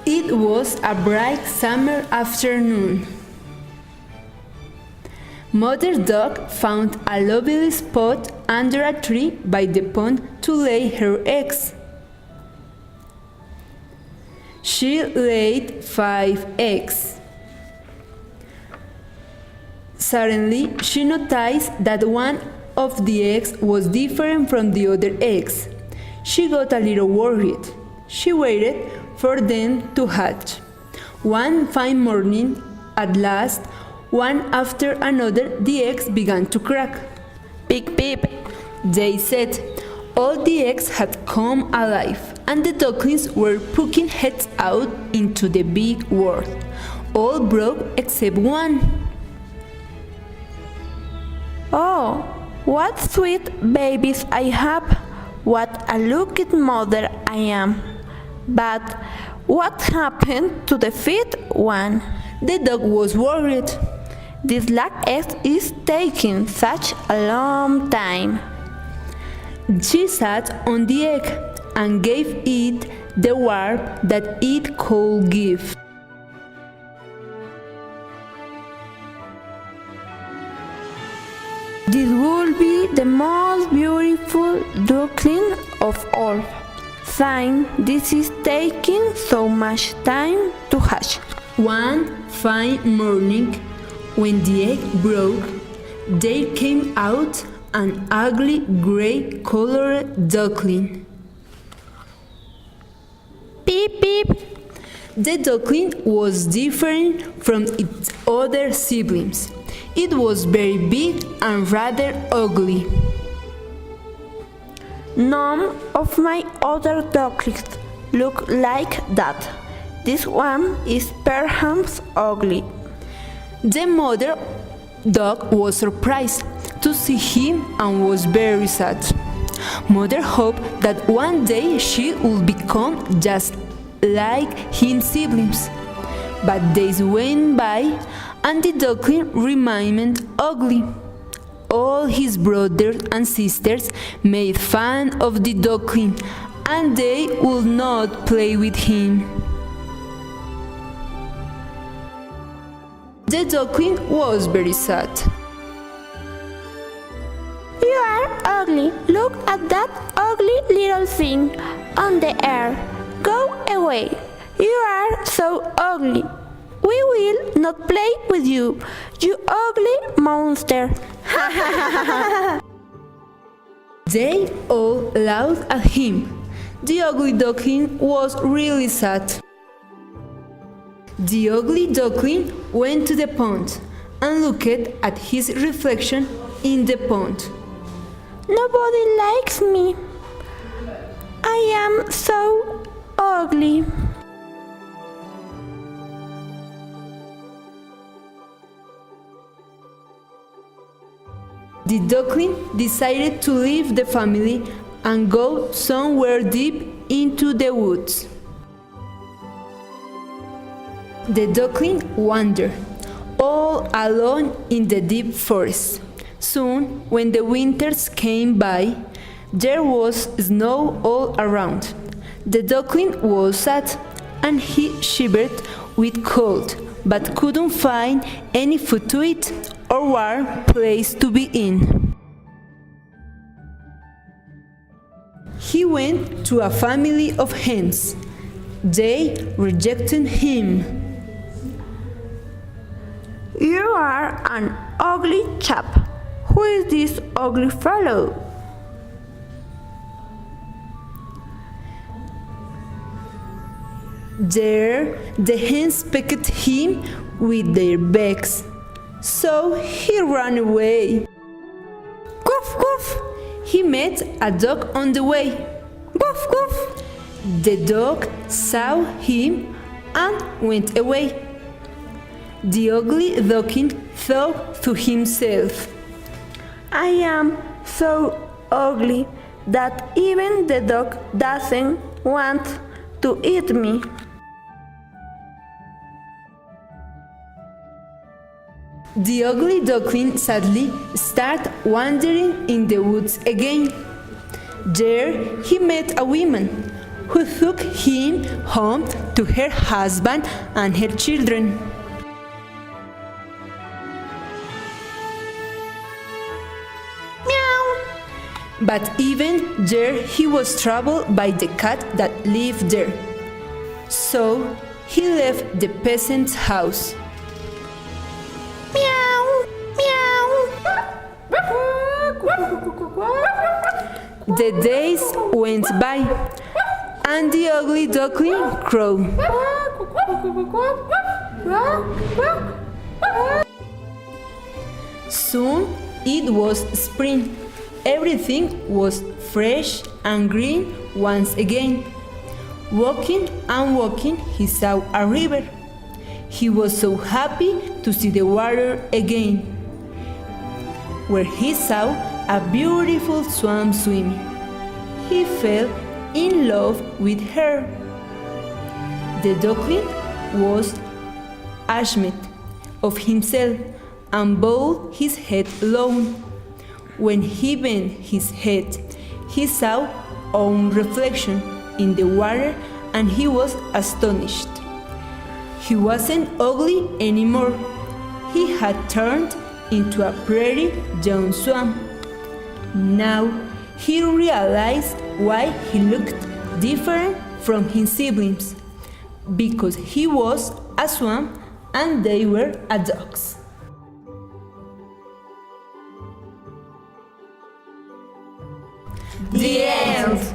It was a bright summer afternoon. Mother Duck found a lovely spot under a tree by the pond to lay her eggs. She laid 5 eggs. Suddenly, she noticed that one of the eggs was different from the other eggs. She got a little worried. She waited for them to hatch. One fine morning, at last, one after another, the eggs began to crack. Peep, peep, They said. All the eggs had come alive, and the ducklings were poking heads out into the big world. All broke except one. Oh, what sweet babies I have! What a lucky mother I am! But what happened to the fifth one? The dog was worried. This last egg is taking such a long time. She sat on the egg and gave it the warmth that it could give. This will be the most beautiful duckling of all. Since this is taking so much time to hatch. One fine morning, when the egg broke, there came out an ugly gray-colored duckling. Peep, peep. The duckling was different from its other siblings. It was very big and rather ugly. None of my other ducklings look like that. This one is perhaps ugly. The mother duck was surprised to see him and was very sad. Mother hoped that one day she would become just like his siblings. But days went by and the duckling remained ugly. All his brothers and sisters made fun of the duckling and they would not play with him. The duckling was very sad. You are ugly. Look at that ugly little thing on the air. Go away. You are so ugly. We will not play with you, you ugly monster. They all laughed at him. The ugly duckling was really sad. The ugly duckling went to the pond and looked at his reflection in the pond. Nobody likes me. I am so ugly. The duckling decided to leave the family and go somewhere deep into the woods. The duckling wandered all alone in the deep forest. Soon, when the winters came by, there was snow all around. The duckling was sad and he shivered with cold, but couldn't find any food to eat or warm place to be in. He went to a family of hens. They rejected him. You are an ugly chap. Who is this ugly fellow? There, the hens pecked him with their beaks, so he ran away. Woof, woof. He met a dog on the way. Woof, woof. The dog saw him and went away. The ugly duckling thought to himself, I am so ugly that even the dog doesn't want to eat me. The ugly duckling sadly started wandering in the woods again. There he met a woman. who took him home to her husband and her children. But even there he was troubled by the cat that lived there. So he left the peasant's house. Meow, meow. The days went by, and the ugly duckling crowed. Soon it was spring. Everything was fresh and green once again. Walking and walking, he saw a river. He was so happy to see the water again, where he saw a beautiful swan swimming. He fell in love with her. The duckling was ashamed of himself and bowed his head low. When he bent his head, he saw own reflection in the water, and he was astonished. He wasn't ugly anymore. He had turned into a pretty young swan. Now he realized why he looked different from his siblings, because he was a swan and they were a ducks. The end.